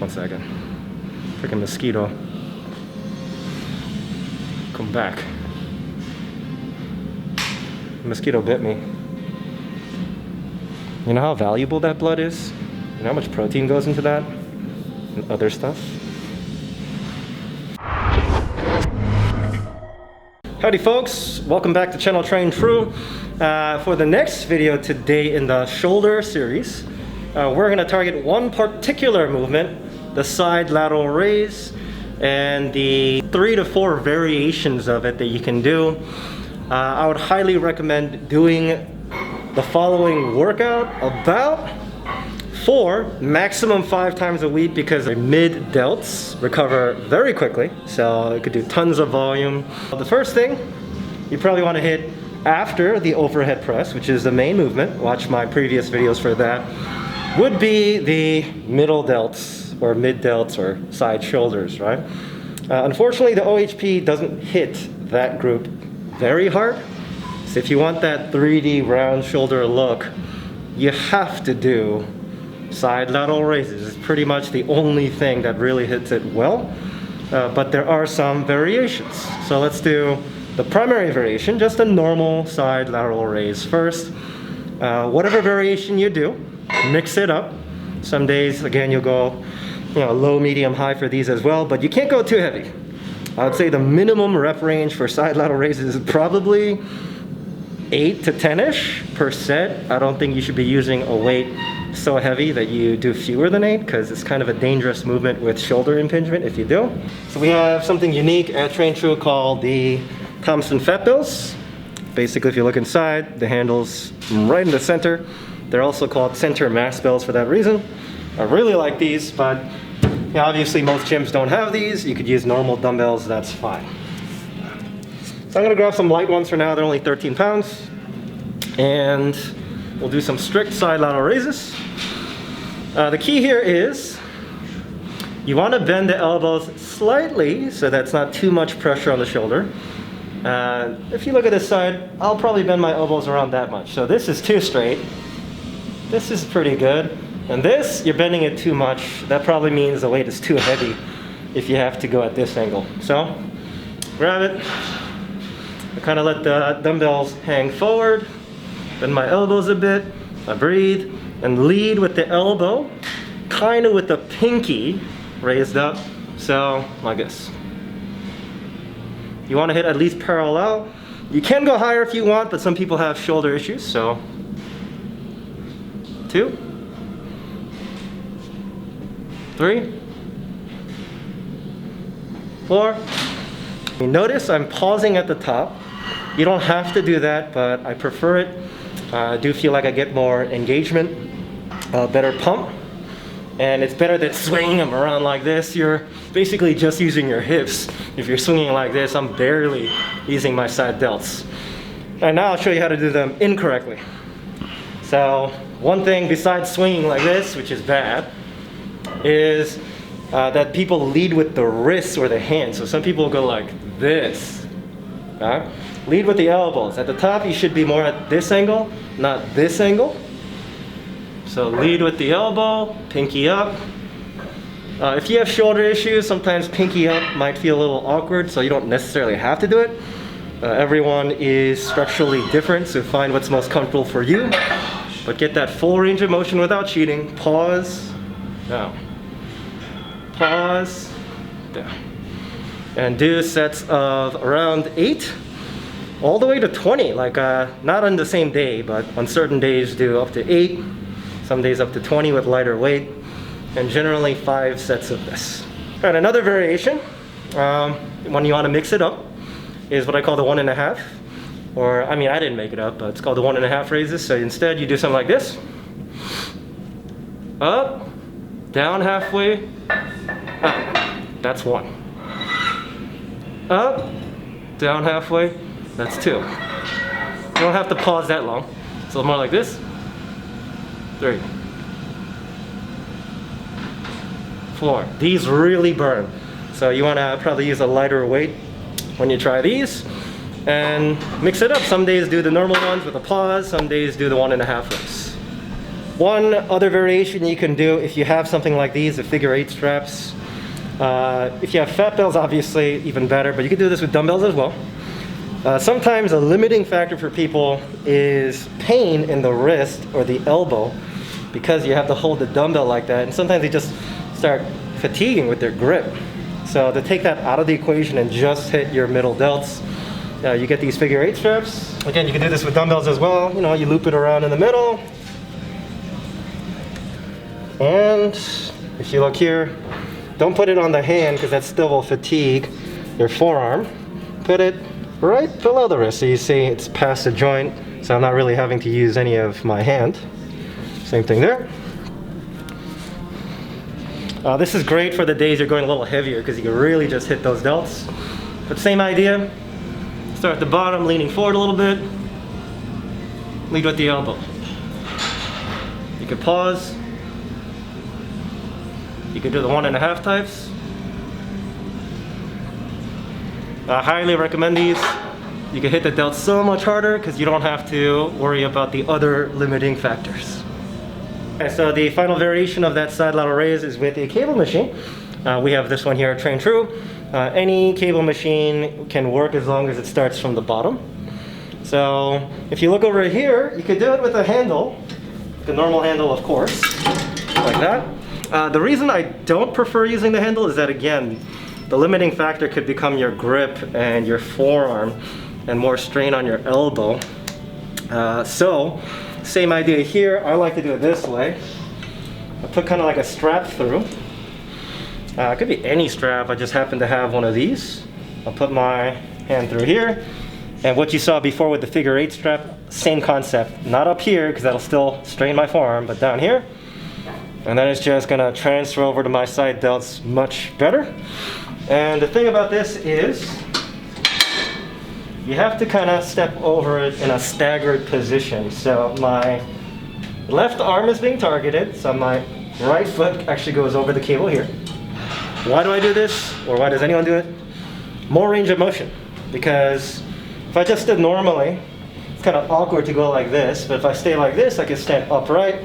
One second. Freaking mosquito. Come back. The mosquito bit me. You know how valuable that blood is? You know how much protein goes into that? And other stuff? Howdy folks, welcome back to channel Traintrue. For the next video today in the shoulder series, we're going to target one particular movement, the side lateral raise, and the 3 to 4 variations of it that you can do. I would highly recommend doing the following workout about 4, maximum 5 times a week, because the mid delts recover very quickly, so you could do tons of volume. The first thing you probably want to hit after the overhead press, which is the main movement, watch my previous videos for that, would be the middle delts or mid delts or side shoulders, right? Unfortunately, the OHP doesn't hit that group very hard, so if you want that 3D round shoulder look, you have to do side lateral raises. It's pretty much the only thing that really hits it well, but there are some variations. So let's do the primary variation, just a normal side lateral raise first. Whatever variation you do, mix it up. Some days, again, you'll go low, medium, high for these as well, but you can't go too heavy. I would say the minimum rep range for side lateral raises is probably 8 to 10-ish per set. I don't think you should be using a weight so heavy that you do fewer than 8, because it's kind of a dangerous movement with shoulder impingement if you do. So we have something unique at Traintrue called the Thompson fat bells. Basically, if you look inside, the handle's right in the center. They're also called center mass bells for that reason. I really like these, but obviously most gyms don't have these. You could use normal dumbbells, that's fine. So I'm gonna grab some light ones for now. They're only 13 pounds. And we'll do some strict side lateral raises. The key here is you want to bend the elbows slightly so that's not too much pressure on the shoulder. If you look at this side, I'll probably bend my elbows around that much. So this is too straight. This is pretty good. And this, you're bending it too much. That probably means the weight is too heavy if you have to go at this angle. So grab it. I kind of let the dumbbells hang forward. Bend my elbows a bit, I breathe, and lead with the elbow, kind of with the pinky raised up, so like this. You want to hit at least parallel. You can go higher if you want, but some people have shoulder issues, so 2, 3, 4. You notice I'm pausing at the top. You don't have to do that, but I prefer it. I do feel like I get more engagement, better pump, and it's better than swinging them around like this. You're basically just using your hips. If you're swinging like this, I'm barely using my side delts. And now I'll show you how to do them incorrectly. So one thing besides swinging like this, which is bad, is that people lead with the wrists or the hands. So some people go like this. Okay? Lead with the elbows. At the top, you should be more at this angle, not this angle. So lead with the elbow, pinky up. If you have shoulder issues, sometimes pinky up might feel a little awkward, so you don't necessarily have to do it. Everyone is structurally different, so find what's most comfortable for you. But get that full range of motion without cheating. Pause, down. Pause, down. And do sets of around 8. All the way to 20, like not on the same day, but on certain days do up to 8, some days up to 20 with lighter weight, and generally 5 sets of this. All right, another variation, when you want to mix it up, is what I call the 1.5, or I mean, I didn't make it up, but it's called the 1.5 raises. So instead you do something like this, up, down halfway, up, that's 1. Up, down halfway, that's 2. You don't have to pause that long. So more like this. 3, 4. These really burn. So you want to probably use a lighter weight when you try these. And mix it up. Some days do the normal ones with a pause. Some days do the 1.5 reps. One other variation you can do if you have something like these, the figure 8 straps. If you have fat bells, obviously even better, but you can do this with dumbbells as well. Sometimes a limiting factor for people is pain in the wrist or the elbow because you have to hold the dumbbell like that, and sometimes they just start fatiguing with their grip. So to take that out of the equation and just hit your middle delts, you get these figure 8 straps. Again, you can do this with dumbbells as well. You know, you loop it around in the middle. And if you look here, don't put it on the hand because that still will fatigue your forearm. Put it right below the wrist. So you see it's past the joint, so I'm not really having to use any of my hand. Same thing there. This is great for the days you're going a little heavier because you can really just hit those delts. But same idea. Start at the bottom, leaning forward a little bit. Lead with the elbow. You can pause. You can do the 1.5 types. I highly recommend these. You can hit the delts so much harder because you don't have to worry about the other limiting factors. Okay, so the final variation of that side lateral raise is with a cable machine. We have this one here, traintrue. Any cable machine can work as long as it starts from the bottom. So if you look over here, you could do it with a handle, the normal handle of course, like that. The reason I don't prefer using the handle is that, again, the limiting factor could become your grip and your forearm and more strain on your elbow. So same idea here. I like to do it this way. I put kind of like a strap through. It could be any strap. I just happen to have one of these. I'll put my hand through here. And what you saw before with the figure 8 strap, same concept. Not up here because that'll still strain my forearm, but down here. And then it's just gonna transfer over to my side delts much better. And the thing about this is you have to kind of step over it in a staggered position. So my left arm is being targeted, so my right foot actually goes over the cable here. Why do I do this? Or why does anyone do it? More range of motion. Because if I just stood normally, it's kind of awkward to go like this, but if I stay like this, I can stand upright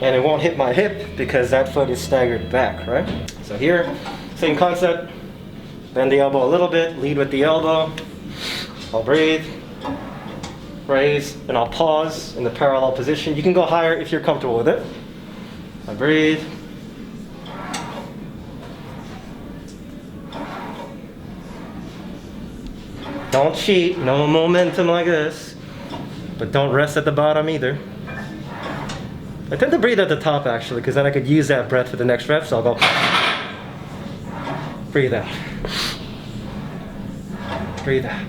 and it won't hit my hip because that foot is staggered back, right? So here, same concept. Bend the elbow a little bit, lead with the elbow. I'll breathe, raise, and I'll pause in the parallel position. You can go higher if you're comfortable with it. I breathe. Don't cheat, no momentum like this, but don't rest at the bottom either. I tend to breathe at the top actually, because then I could use that breath for the next rep, so I'll go breathe out. Breathe out.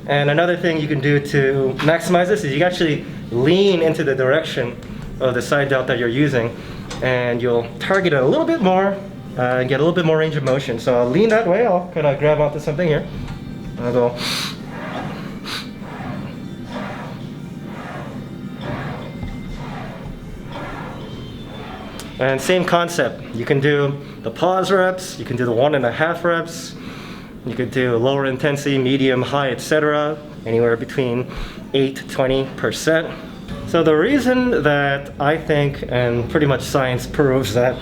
And another thing you can do to maximize this is you can actually lean into the direction of the side delt that you're using, and you'll target it a little bit more and get a little bit more range of motion. So I'll lean that way, I'll kind of grab onto something here. I'll go. And same concept. You can do the pause reps, you can do the 1.5 reps, you could do lower intensity, medium, high, etc. Anywhere between 8 to 20%. So the reason that I think, and pretty much science proves that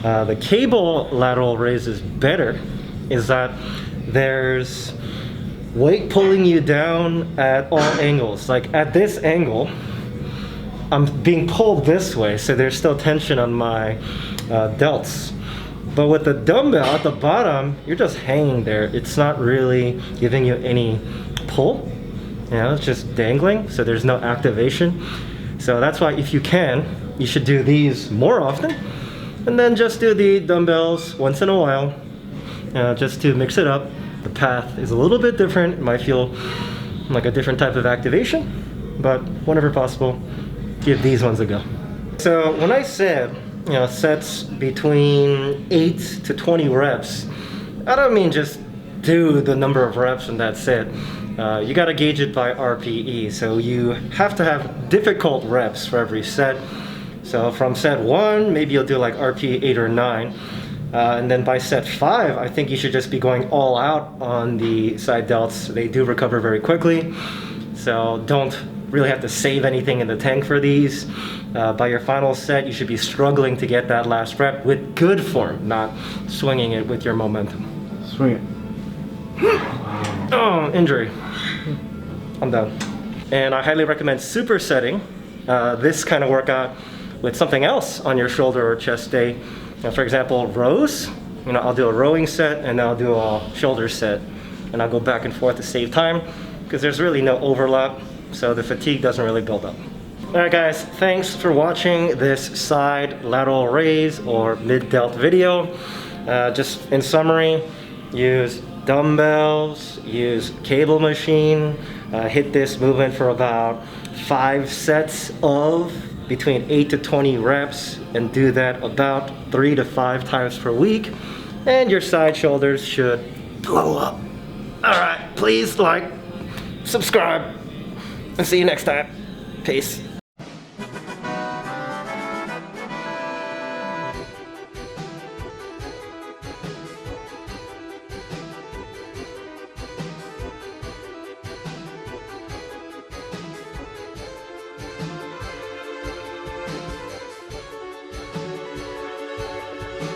the cable lateral raise is better, is that there's weight pulling you down at all angles. Like at this angle, I'm being pulled this way, so there's still tension on my delts. But with the dumbbell at the bottom, you're just hanging there. It's not really giving you any pull. You know, it's just dangling, so there's no activation. So that's why if you can, you should do these more often. And then just do the dumbbells once in a while, just to mix it up. The path is a little bit different. It might feel like a different type of activation, but whenever possible, give these ones a go. So when I said, you know, sets between 8 to 20 reps, I don't mean just do the number of reps and that's it. You gotta gauge it by RPE. So you have to have difficult reps for every set. So from set 1, maybe you'll do like RPE 8 or 9. And then by set 5, I think you should just be going all out on the side delts. They do recover very quickly. So don't really have to save anything in the tank for these. By your final set, you should be struggling to get that last rep with good form, not swinging it with your momentum. Swing it. Oh, injury. I'm done. And I highly recommend supersetting this kind of workout with something else on your shoulder or chest day. For example, rows. I'll do a rowing set and then I'll do a shoulder set. And I'll go back and forth to save time because there's really no overlap, so the fatigue doesn't really build up. Alright guys, thanks for watching this side lateral raise or mid-delt video. Just in summary, use dumbbells, use cable machine, hit this movement for about 5 sets of between 8 to 20 reps and do that about 3 to 5 times per week, and your side shoulders should blow up. Alright, please like, subscribe, and see you next time. Peace.